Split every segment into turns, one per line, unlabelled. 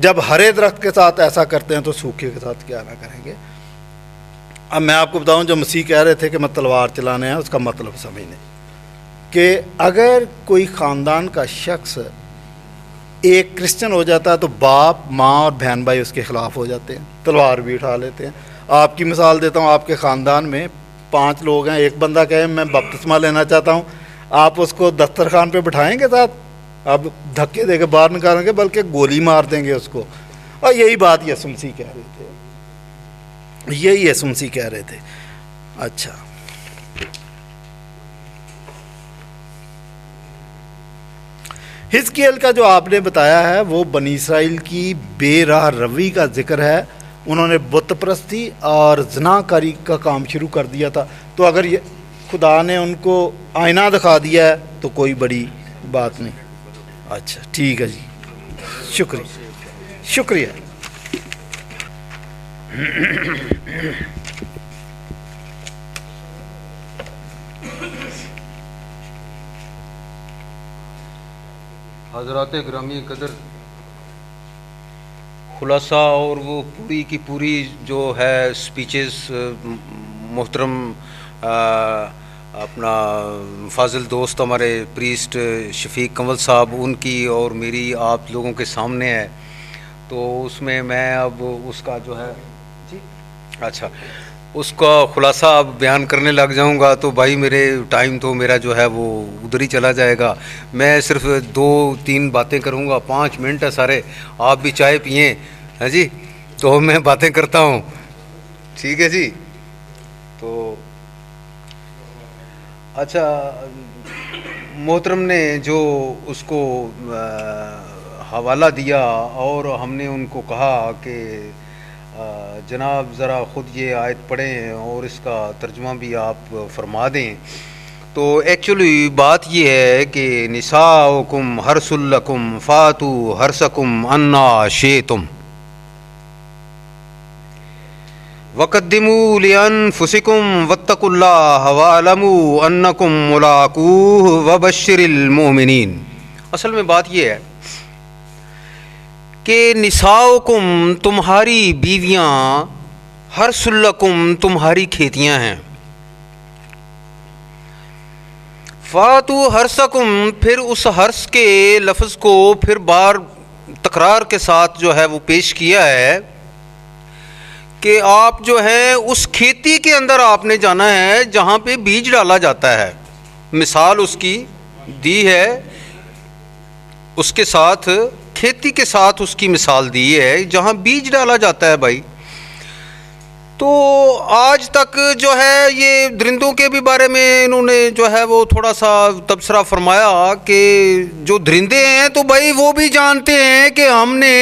جب ہرے درخت کے ساتھ ایسا کرتے ہیں تو سوکھے کے ساتھ کیا نہ کریں گے. اب میں آپ کو بتاؤں جو مسیح کہہ رہے تھے کہ میں تلوار چلانے ہیں، اس کا مطلب سمجھنے کہ اگر کوئی خاندان کا شخص ایک کرسچن ہو جاتا ہے تو باپ ماں اور بہن بھائی اس کے خلاف ہو جاتے ہیں، تلوار بھی اٹھا لیتے ہیں. آپ کی مثال دیتا ہوں، آپ کے خاندان میں 5 لوگ ہیں، ایک بندہ کہے میں بپتسمہ لینا چاہتا ہوں، آپ اس کو دسترخوان پہ بٹھائیں گے ساتھ؟ اب دھکے دے کے باہر نکالیں گے، بلکہ گولی مار دیں گے اس کو. اور یہی بات یسوع مسیح کہہ رہے تھے، یہی یسوع مسیح کہہ رہے تھے. اچھا، حزقیل کا جو آپ نے بتایا ہے وہ بنی اسرائیل کی بے راہ روی کا ذکر ہے. انہوں نے بت پرستی اور زنا کاری کا کام شروع کر دیا تھا. تو اگر یہ خدا نے ان کو آئینہ دکھا دیا ہے تو کوئی بڑی بات نہیں. اچھا ٹھیک ہے جی، شکریہ.
حضرات گرامی قدر، خلاصہ اور وہ پوری کی پوری جو ہے سپیچز محترم اپنا فاضل دوست ہمارے پریسٹ شفیق کنول صاحب ان کی اور میری آپ لوگوں کے سامنے ہے. تو اس میں اب اس کا جو ہے جی اچھا اس کا خلاصہ اب بیان کرنے لگ جاؤں گا تو بھائی میرے ٹائم تو میرا جو ہے وہ ادھر ہی چلا جائے گا. میں صرف 2-3 باتیں کروں گا. 5 منٹ ہے سارے، آپ بھی چائے پئیں. ہاں جی، تو میں باتیں کرتا ہوں. ٹھیک ہے جی. تو اچھا، محترم نے جو اس کو حوالہ دیا اور ہم نے ان کو کہا کہ جناب ذرا خود یہ آیت پڑھیں اور اس کا ترجمہ بھی آپ فرما دیں. تو ایکچولی بات یہ ہے کہ نساؤکم حرث لکم فاتوا حرثکم انا شئتم وقدموا لانفسکم واتقوا اللہ واعلموا انکم ملاقوہ وبشر المؤمنین. اصل میں بات یہ ہے کہ نساؤکم تمہاری بیویاں، حرث لکم تمہاری کھیتیاں ہیں، فاتوا حرثکم پھر اس حرث کے لفظ کو پھر بار تکرار کے ساتھ جو ہے وہ پیش کیا ہے کہ آپ جو ہے اس کھیتی کے اندر آپ نے جانا ہے جہاں پہ بیج ڈالا جاتا ہے. مثال اس کی دی ہے، اس کے ساتھ کھیتی کے ساتھ اس کی مثال دی ہے جہاں بیج ڈالا جاتا ہے بھائی. تو آج تک جو ہے یہ درندوں کے بھی بارے میں انہوں نے جو ہے وہ تھوڑا سا تبصرہ فرمایا کہ جو درندے ہیں تو بھائی وہ بھی جانتے ہیں کہ ہم نے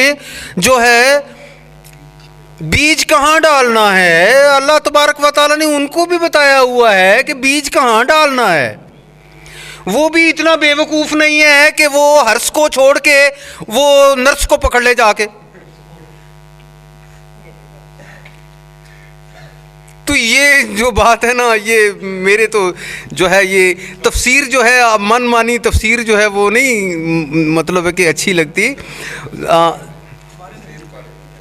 جو ہے بیج کہاں ڈالنا ہے. اللہ تبارک و تعالیٰ نے ان کو بھی بتایا ہوا ہے کہ بیج کہاں ڈالنا ہے. وہ بھی اتنا بے وقوف نہیں ہے کہ وہ حرث کو چھوڑ کے وہ نرس کو پکڑ لے جا کے. تو یہ جو بات ہے نا، یہ میرے تو جو ہے یہ تفسیر جو ہے من مانی تفسیر جو ہے وہ نہیں مطلب ہے کہ اچھی لگتی.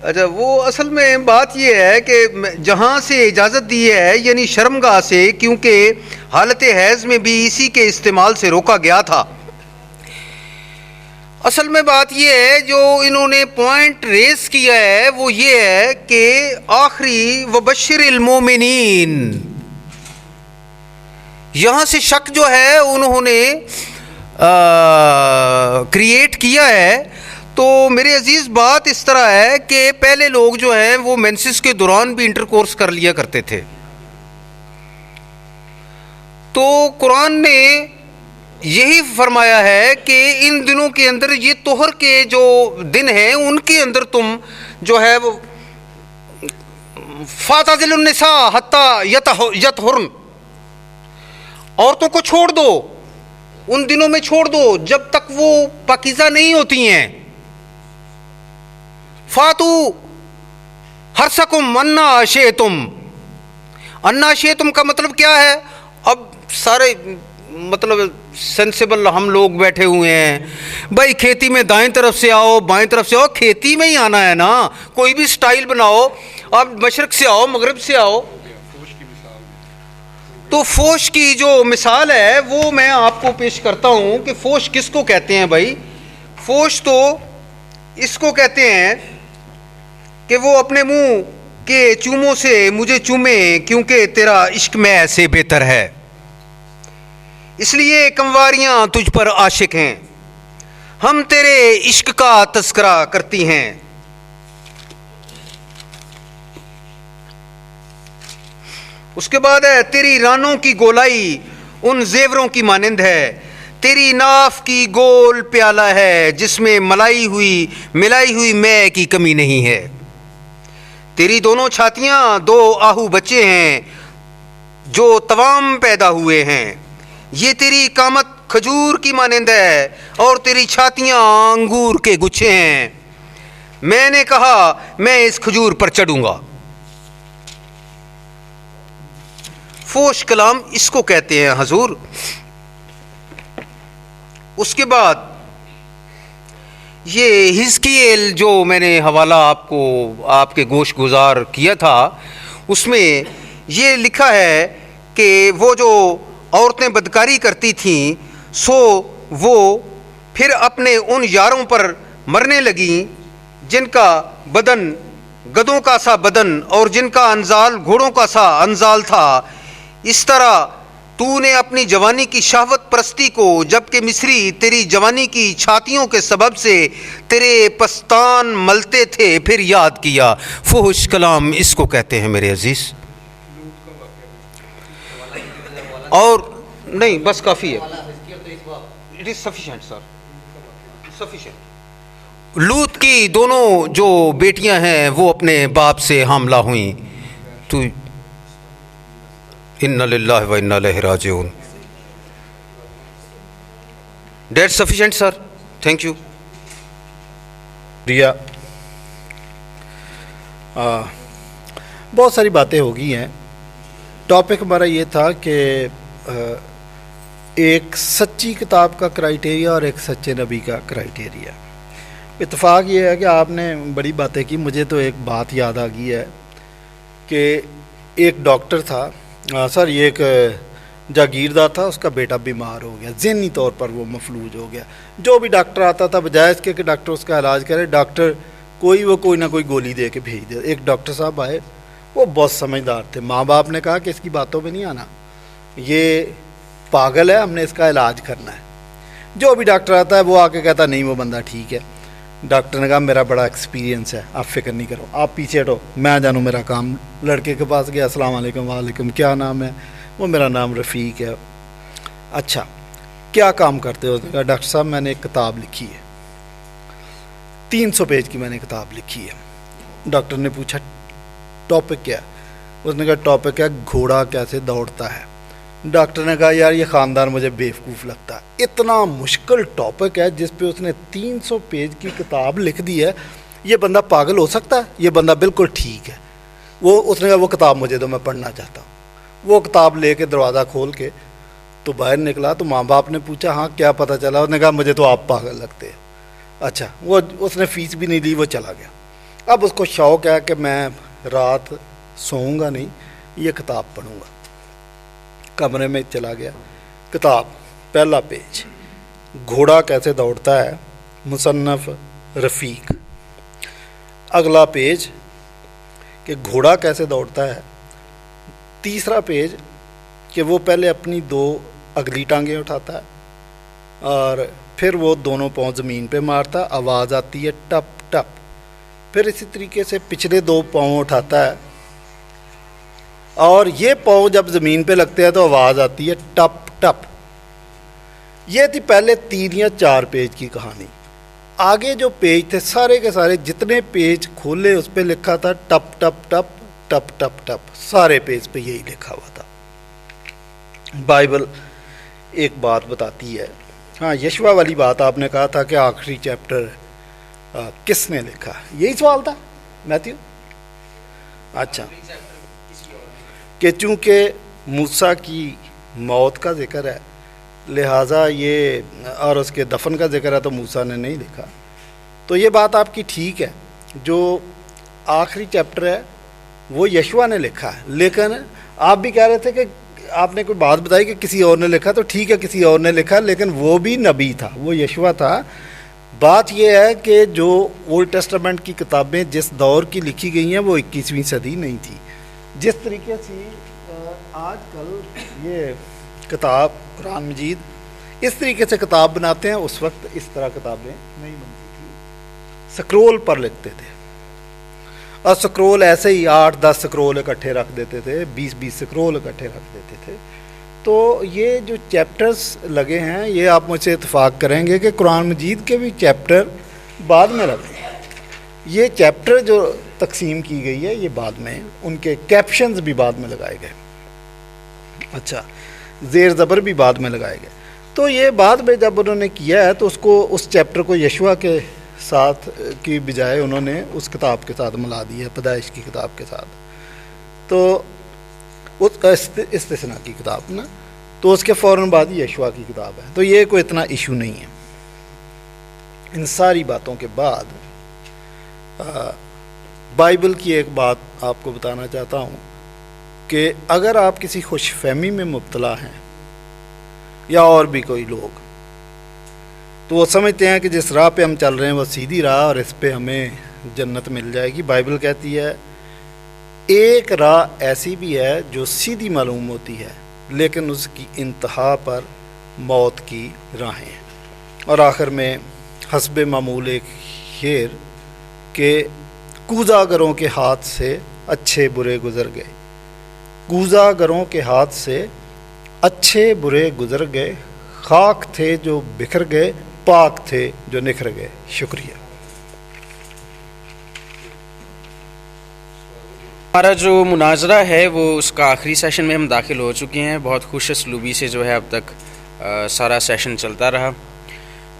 اچھا، وہ اصل میں بات یہ ہے کہ جہاں سے اجازت دی ہے یعنی شرمگاہ سے، کیونکہ حالت حیض میں بھی اسی کے استعمال سے روکا گیا تھا. اصل میں بات یہ ہے جو انہوں نے پوائنٹ ریز کیا ہے وہ یہ ہے کہ آخری وبشر المومنین، یہاں سے شک جو ہے انہوں نے کریٹ کیا ہے. تو میرے عزیز بات اس طرح ہے کہ پہلے لوگ جو ہیں وہ مینسس کے دوران بھی انٹرکورس کر لیا کرتے تھے. تو قرآن نے یہی فرمایا ہے کہ ان دنوں کے اندر یہ طہر کے جو دن ہیں ان کے اندر تم جو ہے وہ فاعتزلوا النساء حتی یطہرن، عورتوں کو چھوڑ دو، ان دنوں میں چھوڑ دو جب تک وہ پاکیزہ نہیں ہوتی ہیں. فاتوا حرثکم انا شئتم، انا شئتم کا مطلب کیا ہے؟ اب سارے مطلب سینسیبل ہم لوگ بیٹھے ہوئے ہیں. بھائی کھیتی میں دائیں طرف سے آؤ بائیں طرف سے آؤ, کھیتی میں ہی آنا ہے نا. کوئی بھی سٹائل بناؤ, آپ مشرق سے آؤ مغرب سے آؤ. تو فوش کی جو مثال ہے وہ میں آپ کو پیش کرتا ہوں کہ فوش کس کو کہتے ہیں. بھائی فوش تو اس کو کہتے ہیں کہ وہ اپنے منہ کے چوموں سے مجھے چومے کیونکہ تیرا عشق میں ایسے بہتر ہے, اس لیے کنواریاں تجھ پر عاشق ہیں, ہم تیرے عشق کا تذکرہ کرتی ہیں. اس کے بعد ہے تیری رانوں کی گولائی ان زیوروں کی مانند ہے, تیری ناف کی گول پیالہ ہے جس میں ملائی ہوئی مے کی کمی نہیں ہے. تیری دونوں چھاتیاں دو آہو بچے ہیں جو توام پیدا ہوئے ہیں, یہ تیری قامت کھجور کی مانند ہے اور تیری چھاتیاں انگور کے گچھے ہیں. میں نے کہا میں اس کھجور پر چڑھوں گا. فوش کلام اس کو کہتے ہیں حضور. اس کے بعد یہ حزقیل جو میں نے حوالہ آپ کو آپ کے گوش گزار کیا تھا, اس میں یہ لکھا ہے کہ وہ جو عورتیں بدکاری کرتی تھیں سو وہ پھر اپنے ان یاروں پر مرنے لگیں جن کا بدن گدوں کا سا بدن اور جن کا انزال گھوڑوں کا سا انزال تھا. اس طرح تو نے اپنی جوانی کی شہوت پرستی کو, جبکہ مصری تیری جوانی کی چھاتیوں کے سبب سے تیرے پستان ملتے تھے, پھر یاد کیا. فحش کلام اس کو کہتے ہیں میرے عزیز. اور نہیں بس کافی ہے, it is sufficient sir, sufficient. لوط کی دونوں جو بیٹیاں ہیں وہ اپنے باپ سے حاملہ ہوئیں. تو اِنَّ لِلَّهِ وَإِنَّا إِلَيْهِ رَاجِعُونَ. That's sufficient sir. Thank you.
ریا بہت ساری باتیں ہو گئی ہیں. ٹاپک ہمارا یہ تھا کہ ایک سچی کتاب کا کرائیٹیریا اور ایک سچے نبی کا کرائیٹیریا. اتفاق یہ ہے کہ آپ نے بڑی باتیں کی. مجھے تو ایک بات یاد آ گئی ہے کہ ایک ڈاکٹر تھا سر, یہ ایک جاگیردار تھا, اس کا بیٹا بیمار ہو گیا, ذہنی طور پر وہ مفلوج ہو گیا. جو بھی ڈاکٹر آتا تھا بجائے اس کے کہ ڈاکٹر اس کا علاج کرے, ڈاکٹر کوئی نہ کوئی گولی دے کے بھیج دے. ایک ڈاکٹر صاحب آئے, وہ بہت سمجھدار تھے. ماں باپ نے کہا کہ اس کی باتوں پہ نہیں آنا, یہ پاگل ہے, ہم نے اس کا علاج کرنا ہے. جو بھی ڈاکٹر آتا ہے وہ آ کے کہتا نہیں وہ بندہ ٹھیک ہے. ڈاکٹر نے کہا میرا بڑا ایکسپیرینس ہے, آپ فکر نہیں کرو, آپ پیچھے ہٹو, میں جانوں میرا کام. لڑکے کے پاس گیا, السلام علیکم. وعلیکم, کیا نام ہے؟ وہ میرا نام رفیق ہے. اچھا کیا کام کرتے ہو؟ ڈاکٹر صاحب میں نے ایک کتاب لکھی ہے, 300 پیج کی میں نے کتاب لکھی ہے. ڈاکٹر نے پوچھا ٹاپک کیا؟ اس نے کہا ٹاپک ہے گھوڑا کیسے دوڑتا ہے. ڈاکٹر نے کہا یار یہ خاندان مجھے بیوقوف لگتا ہے, اتنا مشکل ٹاپک ہے جس پہ اس نے 300 پیج کی کتاب لکھ دی ہے, یہ بندہ پاگل ہو سکتا ہے؟ یہ بندہ بالکل ٹھیک ہے. اس نے کہا وہ کتاب مجھے دو, میں پڑھنا چاہتا ہوں. وہ کتاب لے کے دروازہ کھول کے تو باہر نکلا تو ماں باپ نے پوچھا ہاں کیا پتہ چلا؟ اس نے کہا مجھے تو آپ پاگل لگتے ہیں. اچھا, وہ اس نے فیس بھی نہیں لی, وہ چلا گیا. اب اس کو شوق ہے کہ میں رات سوؤں گا نہیں, یہ کتاب پڑھوں گا. کمرے میں چلا گیا, کتاب پہلا پیج, گھوڑا کیسے دوڑتا ہے, مصنف رفیق. اگلا پیج کہ گھوڑا کیسے دوڑتا ہے. تیسرا پیج کہ وہ پہلے اپنی 2 اگلی ٹانگیں اٹھاتا ہے اور پھر وہ دونوں پاؤں زمین پہ مارتا, آواز آتی ہے ٹپ ٹپ. پھر اسی طریقے سے پچھلے 2 پاؤں اٹھاتا ہے اور یہ پاؤں جب زمین پہ لگتے ہیں تو آواز آتی ہے ٹپ ٹپ. یہ تھی پہلے 3 یا 4 پیج کی کہانی. آگے جو پیج تھے سارے کے سارے جتنے پیج کھولے اس پہ لکھا تھا ٹپ ٹپ ٹپ ٹپ ٹپ ٹپ, سارے پیج پہ یہی لکھا ہوا تھا. بائبل ایک بات بتاتی ہے. ہاں یشوا والی بات آپ نے کہا تھا کہ آخری چیپٹر کس نے لکھا, یہی سوال تھا میتھیو. اچھا, کہ چونکہ موسیٰ کی موت کا ذکر ہے لہٰذا یہ اور اس کے دفن کا ذکر ہے تو موسیٰ نے نہیں لکھا. تو یہ بات آپ کی ٹھیک ہے. جو آخری چیپٹر ہے وہ یشوع نے لکھا ہے, لیکن آپ بھی کہہ رہے تھے کہ آپ نے کوئی بات بتائی کہ کسی اور نے لکھا, تو ٹھیک ہے کسی اور نے لکھا, لیکن وہ بھی نبی تھا, وہ یشوع تھا. بات یہ ہے کہ جو اولڈ ٹیسٹامنٹ کی کتابیں جس دور کی لکھی گئی ہیں وہ 21ویں صدی نہیں تھی. جس طریقے سے آج کل یہ کتاب قرآن مجید اس طریقے سے کتاب بناتے ہیں, اس وقت اس طرح کتابیں نہیں بنتی تھیں, سکرول پر لکھتے تھے, اور سکرول ایسے ہی 8-10 سکرول اکٹھے رکھ دیتے تھے, 20-20 سکرول اکٹھے رکھ دیتے تھے. تو یہ جو چیپٹرز لگے ہیں, یہ آپ مجھ سے اتفاق کریں گے کہ قرآن مجید کے بھی چیپٹر بعد میں لگے ہیں. یہ چیپٹر جو تقسیم کی گئی ہے یہ بعد میں, ان کے کیپشنز بھی بعد میں لگائے گئے, اچھا زیر زبر بھی بعد میں لگائے گئے. تو یہ بعد میں جب انہوں نے کیا ہے تو اس چیپٹر کو یشوع کے ساتھ کی بجائے انہوں نے اس کتاب کے ساتھ ملا دی ہے, پیدائش کی کتاب کے ساتھ. تو اس استثناء کی کتاب نا, تو اس کے فوراً بعد یشوع کی کتاب ہے. تو یہ کوئی اتنا ایشو نہیں ہے. ان ساری باتوں کے بعد بائبل کی ایک بات آپ کو بتانا چاہتا ہوں کہ اگر آپ کسی خوش فہمی میں مبتلا ہیں یا اور بھی کوئی لوگ, تو وہ سمجھتے ہیں کہ جس راہ پہ ہم چل رہے ہیں وہ سیدھی راہ اور اس پہ ہمیں جنت مل جائے گی. بائبل کہتی ہے ایک راہ ایسی بھی ہے جو سیدھی معلوم ہوتی ہے لیکن اس کی انتہا پر موت کی راہیں ہیں. اور آخر میں حسب معمول ایک شعر کہ کوزہ گروں کے ہاتھ سے اچھے برے گزر گئے, کوزہ گروں کے ہاتھ سے اچھے برے گزر گئے, خاک تھے جو بکھر گئے, پاک تھے جو نکھر گئے. شکریہ.
ہمارا جو مناظرہ ہے وہ اس کا آخری سیشن میں ہم داخل ہو چکے ہیں. بہت خوش اسلوبی سے جو ہے اب تک سارا سیشن چلتا رہا,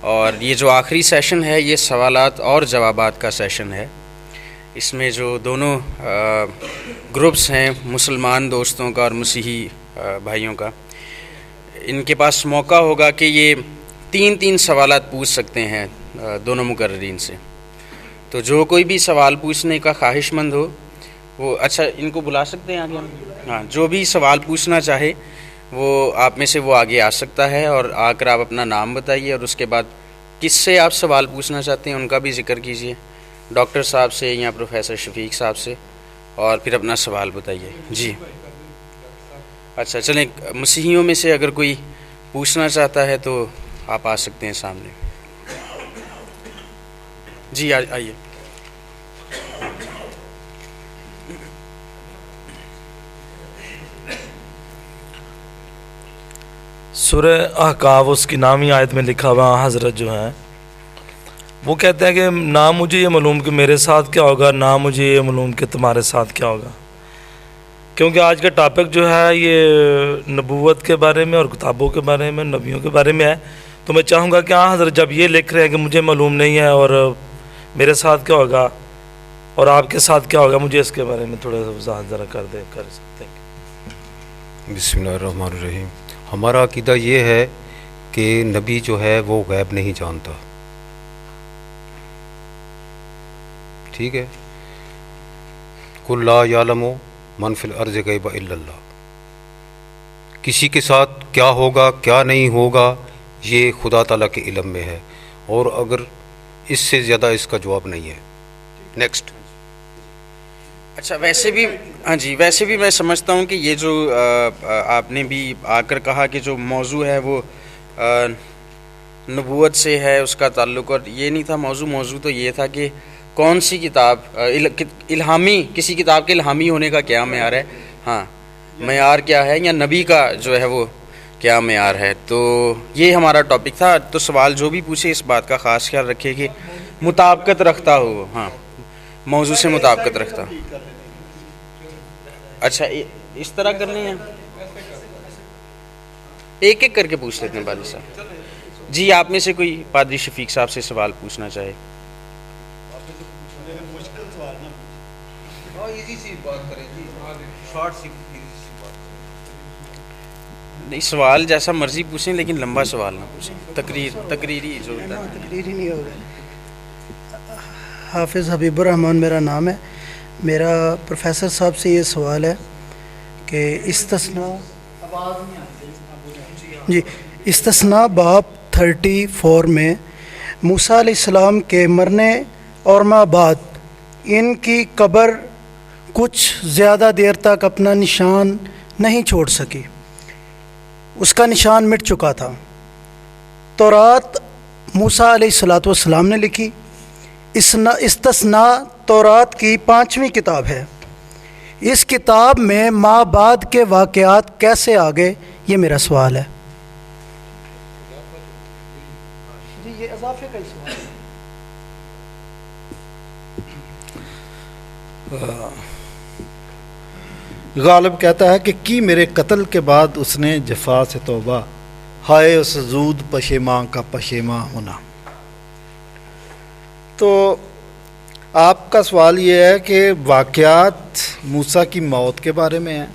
اور یہ جو آخری سیشن ہے یہ سوالات اور جوابات کا سیشن ہے. اس میں جو دونوں گروپس ہیں, مسلمان دوستوں کا اور مسیحی بھائیوں کا, ان کے پاس موقع ہوگا کہ یہ 3 سوالات پوچھ سکتے ہیں دونوں مقررین سے. تو جو کوئی بھی سوال پوچھنے کا خواہش مند ہو وہ, اچھا ان کو بلا سکتے ہیں آگے ہم, ہاں جو بھی سوال پوچھنا چاہے وہ آپ میں سے وہ آگے آ سکتا ہے, اور آ کر آپ اپنا نام بتائیے اور اس کے بعد کس سے آپ سوال پوچھنا چاہتے ہیں ان کا بھی ذکر کیجیے, ڈاکٹر صاحب سے یا پروفیسر شفیق صاحب سے, اور پھر اپنا سوال بتائیے. جی اچھا چلیں, مسیحیوں میں سے اگر کوئی پوچھنا چاہتا ہے تو آپ آ سکتے ہیں سامنے. جی آئیے.
سورہ احقاف اس کی نامی آیت میں لکھا ہوا حضرت جو ہیں وہ کہتے ہیں کہ نہ مجھے یہ معلوم کہ میرے ساتھ کیا ہوگا, نہ مجھے یہ معلوم کہ تمہارے ساتھ کیا ہوگا. کیونکہ آج کا ٹاپک جو ہے یہ نبوت کے بارے میں اور کتابوں کے بارے میں, نبیوں کے بارے میں ہے. تو میں چاہوں گا کہ ہاں حضرت جب یہ لکھ رہے ہیں کہ مجھے معلوم نہیں ہے اور میرے ساتھ کیا ہوگا اور آپ کے ساتھ کیا ہوگا, مجھے اس کے بارے میں تھوڑا سا وضاحت ذرا کر سکتے ہیں.
بسم اللہ الرحمن الرحیم. ہمارا عقیدہ یہ ہے کہ نبی جو ہے وہ غیب نہیں جانتا, ٹھیک ہے. قل لا یعلم من فی الارض غیب الا اللہ. کسی کے ساتھ کیا ہوگا کیا نہیں ہوگا یہ خدا تعالیٰ کے علم میں ہے, اور اگر اس سے زیادہ اس کا جواب نہیں ہے. نیکسٹ.
اچھا ویسے بھی, ہاں جی ویسے بھی میں سمجھتا ہوں کہ یہ جو آپ نے بھی آ کر کہا کہ جو موضوع ہے وہ نبوت سے ہے اس کا تعلق, اور یہ نہیں تھا موضوع تو یہ تھا کہ کون سی کتاب الہامی, کسی کتاب کے الہامی ہونے کا کیا معیار ہے, ہاں معیار کیا ہے, یا نبی کا جو ہے وہ کیا معیار ہے. تو یہ ہمارا ٹاپک تھا. تو سوال جو بھی پوچھے اس بات کا خاص خیال رکھے کہ مطابقت رکھتا ہو, ہاں موضوع سے مطابقت رکھتا. اچھا اس طرح کرنے ہیں, ایک ایک کر کے پوچھ لیتے ہیں پادری صاحب. جی آپ میں سے کوئی پادری شفیق صاحب سے سوال پوچھنا چاہے. نہیں سوال جیسا مرضی پوچھیں لیکن لمبا سوال نہ پوچھیں، تقریری جو ہوتا ہے.
تقریری نہیں ہوگا. حافظ حبیب الرحمان میرا نام ہے. میرا پروفیسر صاحب سے یہ سوال ہے کہ استثناء باب 34 میں موسیٰ علیہ السلام کے مرنے اور ماں بعد ان کی قبر کچھ زیادہ دیر تک اپنا نشان نہیں چھوڑ سکی، اس کا نشان مٹ چکا تھا. تورات موسیٰ علیہ السلام نے لکھی. استثناء تورات کی 5ویں کتاب ہے. اس کتاب میں ماں بعد کے واقعات کیسے آگے، یہ میرا سوال ہے. جی یہ اضافے کا ہی سوال ہے.
غالب کہتا ہے کہ کی میرے قتل کے بعد اس نے جفا سے توبہ، ہائے اس زود پشیماں کا پشیماں ہونا. تو آپ کا سوال یہ ہے کہ واقعات موسیٰ کی موت کے بارے میں ہیں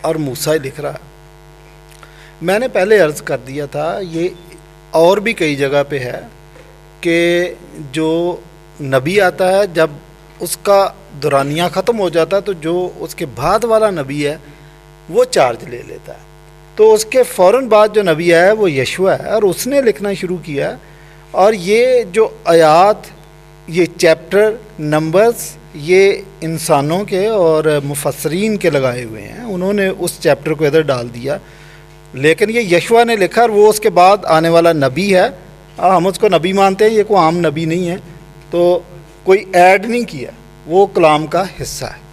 اور موسیٰ ہی لکھ رہا ہے. میں نے پہلے عرض کر دیا تھا، یہ اور بھی کئی جگہ پہ ہے کہ جو نبی آتا ہے جب اس کا دورانیہ ختم ہو جاتا ہے تو جو اس کے بعد والا نبی ہے وہ چارج لے لیتا ہے. تو اس کے فوراً بعد جو نبی آیا ہے وہ یشوع ہے اور اس نے لکھنا شروع کیا ہے. اور یہ جو آیات، یہ چیپٹر نمبرز، یہ انسانوں کے اور مفسرین کے لگائے ہوئے ہیں. انہوں نے اس چیپٹر کو ادھر ڈال دیا، لیکن یہ یشوع نے لکھا اور وہ اس کے بعد آنے والا نبی ہے. ہم اس کو نبی مانتے ہیں، یہ کوئی عام نبی نہیں ہے، تو کوئی ایڈ نہیں کیا، وہ کلام کا حصہ ہے.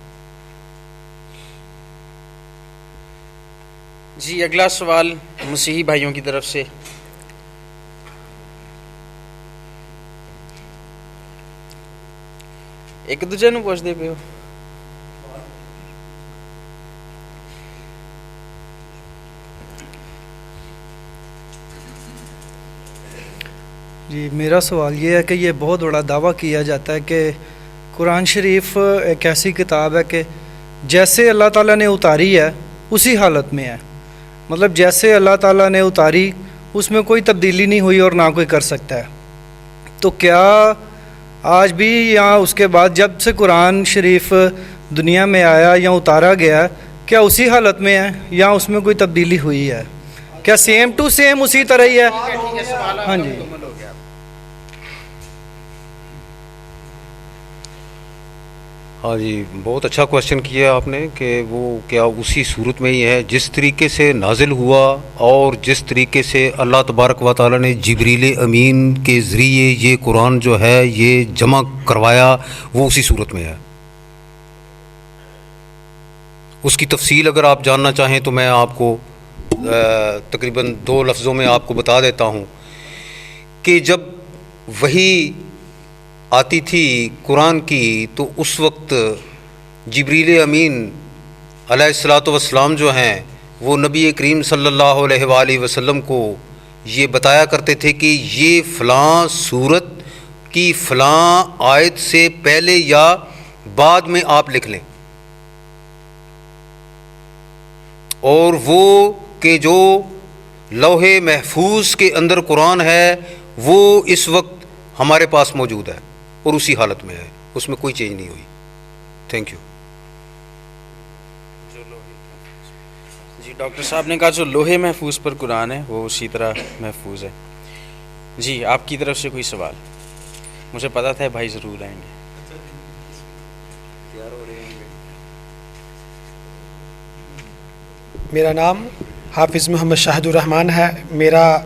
جی اگلا سوال مسیحی بھائیوں کی طرف سے. ایک دوجے نو پوچھ دے پے ہو.
جی میرا سوال یہ ہے کہ یہ بہت بڑا دعویٰ کیا جاتا ہے کہ قرآن شریف ایک ایسی کتاب ہے کہ جیسے اللہ تعالیٰ نے اتاری ہے اسی حالت میں ہے. مطلب جیسے اللہ تعالیٰ نے اتاری اس میں کوئی تبدیلی نہیں ہوئی اور نہ کوئی کر سکتا ہے. تو کیا آج بھی یا اس کے بعد جب سے قرآن شریف دنیا میں آیا یا اتارا گیا، کیا اسی حالت میں ہے یا اس میں کوئی تبدیلی ہوئی ہے؟ کیا سیم ٹو سیم اسی طرح ہی ہے؟ ہاں جی.
ہاں جی، بہت اچھا کوشچن کیا آپ نے کہ وہ کیا اسی صورت میں ہی ہے جس طریقے سے نازل ہوا اور جس طریقے سے اللہ تبارک و تعالیٰ نے جبریل امین کے ذریعے یہ قرآن جو ہے یہ جمع کروایا، وہ اسی صورت میں ہے. اس کی تفصیل اگر آپ جاننا چاہیں تو میں آپ کو تقریباً 2 لفظوں میں آپ کو بتا دیتا ہوں کہ جب وحی آتی تھی قرآن کی تو اس وقت جبریل امین علیہ الصلاۃ والسلام جو ہیں وہ نبی کریم صلی اللہ علیہ وآلہ وسلم کو یہ بتایا کرتے تھے کہ یہ فلاں صورت کی فلاں آیت سے پہلے یا بعد میں آپ لکھ لیں. اور وہ کہ جو لوح محفوظ کے اندر قرآن ہے وہ اس وقت ہمارے پاس موجود ہے اور اسی حالت میں ہے، اس میں کوئی چینج نہیں ہوئی. Thank you.
جی ڈاکٹر صاحب نے کہا جو لوہے محفوظ پر قرآن ہے وہ اسی طرح محفوظ ہے. جی آپ کی طرف سے کوئی سوال؟ مجھے پتا تھا بھائی ضرور آئیں گے.
میرا نام حافظ محمد شاہد الرحمان ہے. میرا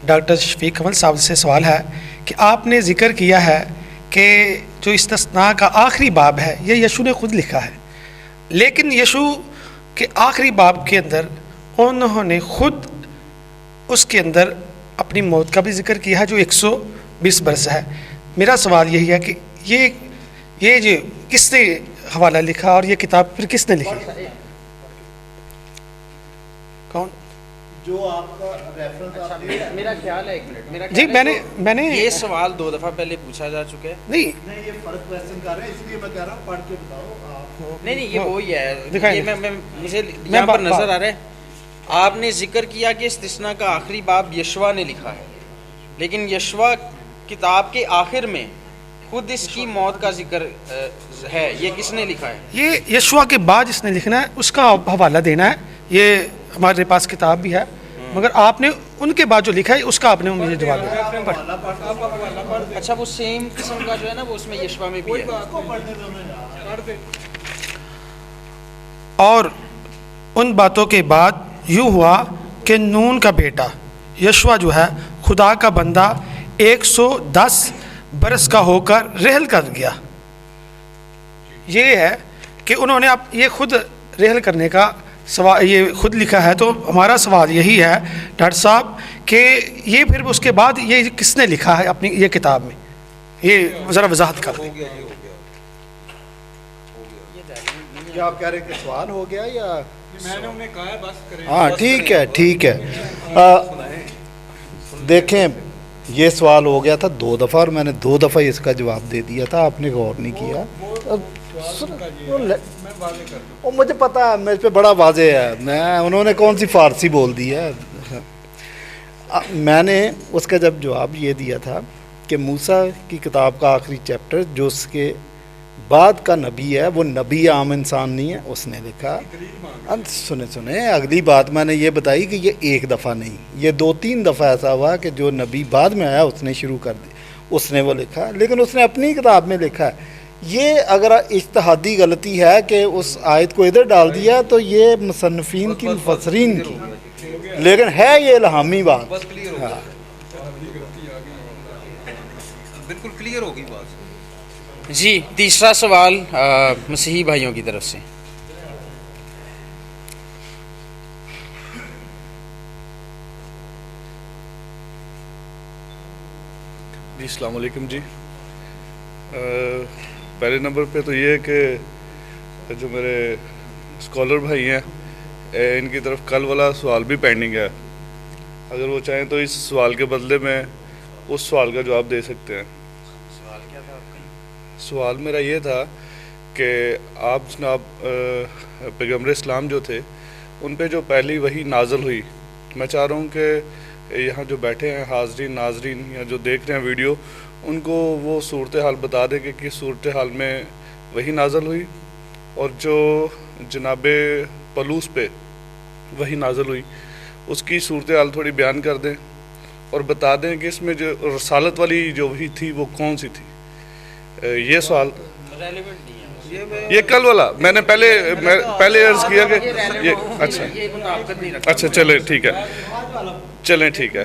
ڈاکٹر شفیق اول صاحب سے سوال ہے کہ آپ نے ذکر کیا ہے کہ جو استثناء کا آخری باب ہے یہ یشوع نے خود لکھا ہے، لیکن یشوع کے آخری باب کے اندر انہوں نے خود اس کے اندر اپنی موت کا بھی ذکر کیا ہے جو 120 برس ہے. میرا سوال یہی ہے کہ یہ جو کس نے حوالہ لکھا اور یہ کتاب پھر کس نے لکھی؟ کون؟
جو آپ کا ریفرنس
میرا خیال ہے ایک منٹ
جی میں نے
یہ سوال 2 دفعہ پہلے پوچھا جا چکا ہے.
نہیں
یہ فرق کویسچن کر رہے ہیں، اس لیے میں کہہ رہا ہوں پڑھ کے بتاؤ آپ.
نہیں یہ وہی ہے.
دکھائیں.
یہ مجھے یہاں پر نظر آ رہا ہے. آپ نے ذکر کیا کہ استثناء کا آخری باب یشوا نے لکھا ہے، لیکن یشوا کتاب کے آخر میں خود اس کی موت کا ذکر ہے، یہ کس نے لکھا ہے؟
یہ یشوا کے بعد جس نے لکھنا ہے اس کا حوالہ دینا ہے، یہ ہمارے پاس کتاب بھی ہے، مگر آپ نے ان کے بعد جو لکھا ہے اس کا آپ نے مجھے جواب دیا۔
اچھا، وہ سیم قسم کا جو ہے نا وہ اس میں یشوا میں بھی ہے۔
اور ان باتوں کے بعد یوں ہوا کہ نون کا بیٹا یشوا جو ہے خدا کا بندہ 110 برس کا ہو کر رحل کر گیا۔ یہ ہے کہ انہوں نے اب یہ خود رحل کرنے کا سوال یہ خود لکھا ہے، تو ہمارا سوال یہی ہے ڈاکٹر صاحب کہ یہ پھر اس کے بعد یہ کس نے لکھا ہے اپنی یہ کتاب میں، یہ ذرا وضاحت کر دیں۔
کیا آپ کہہ رہے کہ سوال ہو گیا یا میں نے انہیں کہا ہے بس کریں؟ ہاں ٹھیک ہے ٹھیک ہے۔ دیکھیں یہ سوال ہو گیا تھا 2 دفعہ اور میں نے 2 دفعہ اس کا جواب دے دیا تھا، آپ نے غور نہیں کیا۔ وہ مجھے پتا ہے میرے پہ بڑا واضح ہے، انہوں نے کون سی فارسی بول دی ہے۔ میں نے اس کا جب جواب یہ دیا تھا کہ موسیٰ کی کتاب کا آخری چیپٹر جو اس کے بعد کا نبی ہے وہ نبی عام انسان نہیں ہے، اس نے لکھا۔ سنیں اگلی بات میں نے یہ بتائی کہ یہ 1 دفعہ نہیں، یہ 2-3 دفعہ ایسا ہوا کہ جو نبی بعد میں آیا اس نے شروع کر دی، اس نے وہ لکھا، لیکن اس نے اپنی کتاب میں لکھا ہے۔ یہ اگر اجتہادی غلطی ہے کہ اس آیت کو ادھر ڈال دیا تو یہ مصنفین کی مفسرین کی، لیکن ہے یہ الہامی بات۔
بالکل کلیئر ہوگی بات۔
جی، تیسرا سوال مسیحی بھائیوں کی طرف سے۔
جی السلام علیکم جی۔ پہلے نمبر پہ تو یہ ہے کہ جو میرے اسکالر بھائی ہیں ان کی طرف کل والا سوال بھی پینڈنگ ہے، اگر وہ چاہیں تو اس سوال کے بدلے میں اس سوال کا جواب دے سکتے ہیں۔ سوال میرا یہ تھا کہ آپ جناب پیغمبر اسلام جو تھے ان پہ جو پہلی وحی نازل ہوئی، میں چاہ رہا ہوں کہ یہاں جو بیٹھے ہیں حاضرین ناظرین یا جو دیکھ رہے ہیں ویڈیو، ان کو وہ صورتحال بتا دیں کہ کس صورتحال میں وحی نازل ہوئی، اور جو جناب پلوس پہ وحی نازل ہوئی اس کی صورتحال تھوڑی بیان کر دیں، اور بتا دیں کہ اس میں جو رسالت والی جو وحی تھی وہ کون سی تھی۔ یہ سوال یہ کل والا میں نے پہلے عرض کیا کہ یہ اچھا چلیں ٹھیک ہے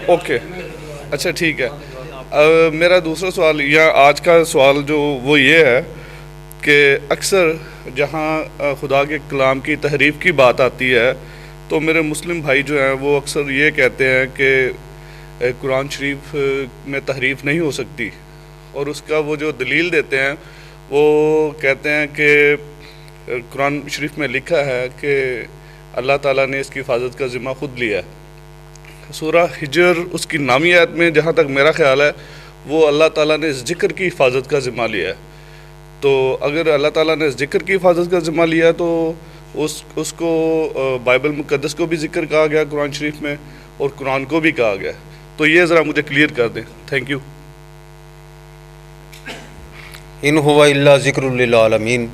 اوکے اچھا ٹھیک ہے۔ میرا دوسرا سوال یا آج کا سوال جو وہ یہ ہے کہ اکثر جہاں خدا کے کلام کی تحریف کی بات آتی ہے تو میرے مسلم بھائی جو ہیں وہ اکثر یہ کہتے ہیں کہ قرآن شریف میں تحریف نہیں ہو سکتی، اور اس کا وہ جو دلیل دیتے ہیں وہ کہتے ہیں کہ قرآن شریف میں لکھا ہے کہ اللہ تعالیٰ نے اس کی حفاظت کا ذمہ خود لیا ہے۔ سورہ ہجر اس کی نامی آیت میں جہاں تک میرا خیال ہے وہ اللہ تعالیٰ نے ذکر کی حفاظت کا ذمہ لیا ہے، تو اگر اللہ تعالیٰ نے ذکر کی حفاظت کا ذمہ لیا تو اس کو بائبل مقدس کو بھی ذکر کہا گیا قرآن شریف میں، اور قرآن کو بھی کہا گیا، تو یہ ذرا مجھے کلیئر کر دیں۔ Thank you.
ان ہوا الا ذکر للعالمین،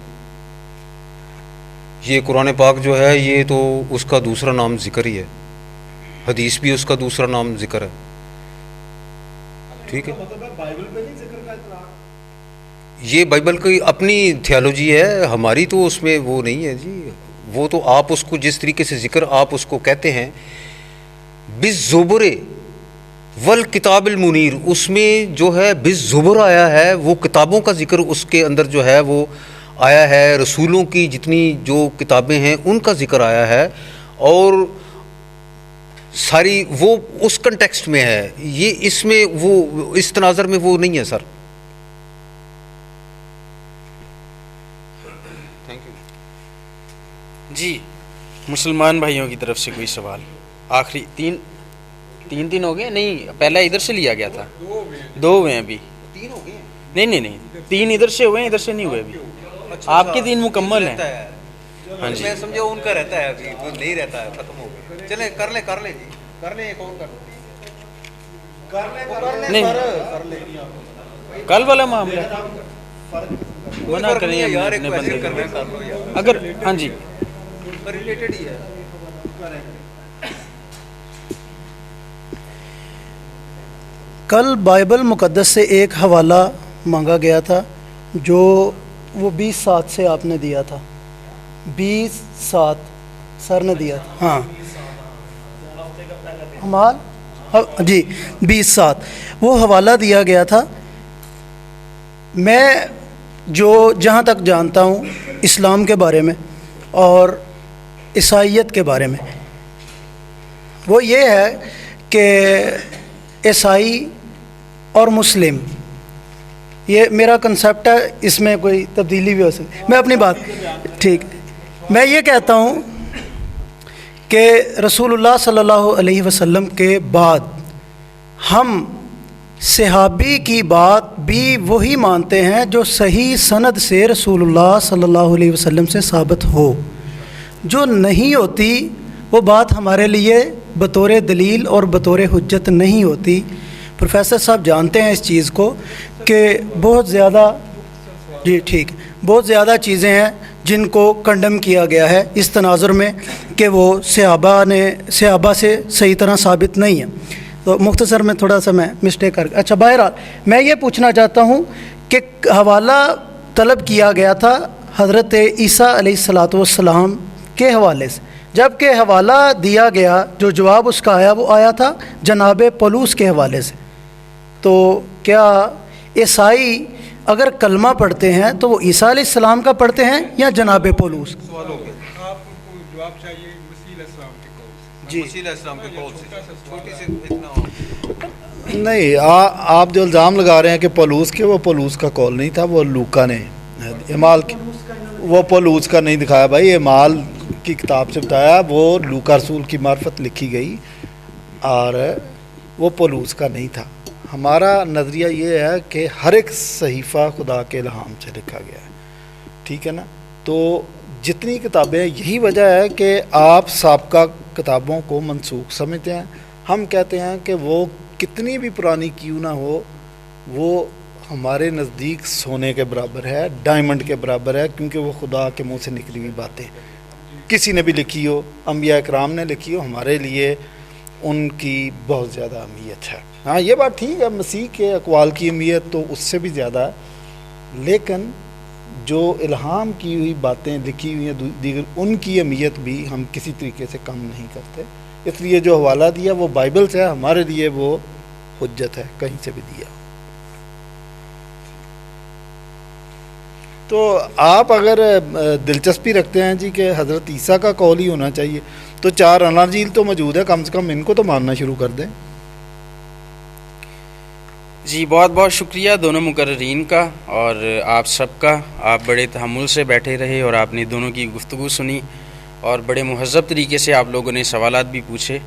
یہ قرآن پاک جو ہے یہ تو اس کا دوسرا نام ذکر ہی ہے، حدیث بھی اس کا دوسرا نام ذکر ہے، ٹھیک ہے۔ یہ بائبل کی اپنی تھیالوجی ہے، ہماری تو اس میں وہ نہیں ہے جی، وہ تو آپ اس کو جس طریقے سے ذکر آپ اس کو کہتے ہیں بالزبر والکتاب المنیر، اس میں جو ہے بالزبر آیا ہے، وہ کتابوں کا ذکر اس کے اندر جو ہے وہ آیا ہے، رسولوں کی جتنی جو کتابیں ہیں ان کا ذکر آیا ہے، اور ساری وہ اس کنٹیکسٹ میں ہے، یہ اس میں وہ اس تناظر میں وہ نہیں ہے سر۔
جی، مسلمان بھائیوں کی طرف سے کوئی سوال؟ آخری تین ہو گئے؟ نہیں، پہلا ادھر سے لیا گیا تھا، 2 ہوئے ہیں ابھی، نہیں 3 ادھر سے ہوئے ہیں، ادھر سے نہیں ہوئے ابھی، آپ کے 3 مکمل ہیں۔ ہاں جی
میں سمجھا ان کا رہتا ہے ابھی، وہ نہیں رہتا ہے، ختم ہو گیا. چلیں کر لیں جی، کر لیں ایک اور
نہیں کل والا معاملہ منع کریں
یار، ایک
اپنے
ویسے
بندے
کر لیں، کر لو
کو.
یار،
اگر ہاں جی
ریلیٹڈ ہی ہے.
کل بائبل مقدس سے ایک حوالہ مانگا گیا تھا جو وہ 20:07 سے آپ نے دیا تھا. 20:07 سر نے دیا تھا. ہاں ہمال جی 20:07 وہ حوالہ دیا گیا تھا. میں جہاں تک جانتا ہوں اسلام کے بارے میں اور عیسائیت کے بارے میں، وہ یہ ہے کہ عیسائی اور مسلم، یہ میرا کنسیپٹ ہے، اس میں کوئی تبدیلی بھی ہو سکتی. میں اپنی بات ٹھیک، میں یہ کہتا ہوں کہ رسول اللہ صلی اللہ علیہ وسلم کے بعد ہم صحابی کی بات بھی وہی مانتے ہیں جو صحیح سند سے رسول اللہ صلی اللہ علیہ وسلم سے ثابت ہو. جو نہیں ہوتی وہ بات ہمارے لیے بطور دلیل اور بطور حجت نہیں ہوتی. پروفیسر صاحب جانتے ہیں اس چیز کو کہ بہت زیادہ جی ٹھیک بہت زیادہ چیزیں ہیں جن کو کنڈم کیا گیا ہے اس تناظر میں کہ وہ صحابہ سے صحیح طرح ثابت نہیں ہے. تو مختصر میں تھوڑا سا میں مسٹیک کر اچھا بہرحال میں یہ پوچھنا چاہتا ہوں کہ حوالہ طلب کیا گیا تھا حضرت عیسیٰ علیہ الصلاۃ والسلام کے حوالے سے، جب کہ حوالہ دیا گیا جو جواب اس کا آیا وہ آیا تھا جناب پولوس کے حوالے سے. تو کیا عیسائی اگر کلمہ پڑھتے ہیں تو وہ عیسیٰ علیہ السلام کا پڑھتے ہیں یا جناب پولوس؟
آپ کو جواب چاہیے مسیح علیہ السلام کے قول سے.
جی مسیح علیہ السلام کے قول سے چھوٹی سی اتنا
نہیں، آپ جو الزام لگا رہے ہیں کہ پولوس کے، وہ پولوس کا قول نہیں تھا، وہ لوکا نے اعمال وہ پولوس کا نہیں دکھایا بھائی. اعمال کی کتاب سے بتایا، وہ لوکا رسول کی معرفت لکھی گئی اور وہ پولوس کا نہیں تھا. ہمارا نظریہ یہ ہے کہ ہر ایک صحیفہ خدا کے الہام سے لکھا گیا ہے، ٹھیک ہے نا. تو جتنی کتابیں، یہی وجہ ہے کہ آپ سابقہ کتابوں کو منسوخ سمجھتے ہیں. ہم کہتے ہیں کہ وہ کتنی بھی پرانی کیوں نہ ہو، وہ ہمارے نزدیک سونے کے برابر ہے، ڈائمنڈ کے برابر ہے، کیونکہ وہ خدا کے منہ سے نکلی ہوئی باتیں کسی نے بھی لکھی ہو، انبیاء کرام نے لکھی ہو، ہمارے لیے ان کی بہت زیادہ اہمیت ہے. ہاں یہ بات ٹھیک ہے، مسیح کے اقوال کی اہمیت تو اس سے بھی زیادہ ہے، لیکن جو الہام کی ہوئی باتیں لکھی ہوئی ہیں دیگر، ان کی اہمیت بھی ہم کسی طریقے سے کم نہیں کرتے. اس لیے جو حوالہ دیا وہ بائبل سے ہے، ہمارے لیے وہ حجت ہے، کہیں سے بھی دیا. تو آپ اگر دلچسپی رکھتے ہیں جی کہ حضرت عیسیٰ کا قول ہی ہونا چاہیے، تو 4 اناجیل تو موجود ہے، کم سے کم ان کو تو ماننا شروع کر دیں.
جی بہت بہت شکریہ دونوں مقررین کا اور آپ سب کا. آپ بڑے تحمل سے بیٹھے رہے اور آپ نے دونوں کی گفتگو سنی اور بڑے مہذب طریقے سے آپ لوگوں نے سوالات بھی پوچھے.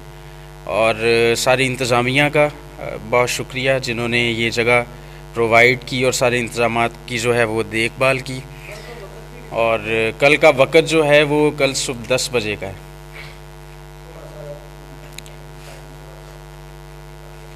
اور ساری انتظامیہ کا بہت شکریہ جنہوں نے یہ جگہ پرووائڈ کی اور سارے انتظامات کی جو ہے وہ دیکھ بھال کی. اور کل کا وقت جو ہے وہ کل صبح 10 بجے کا ہے.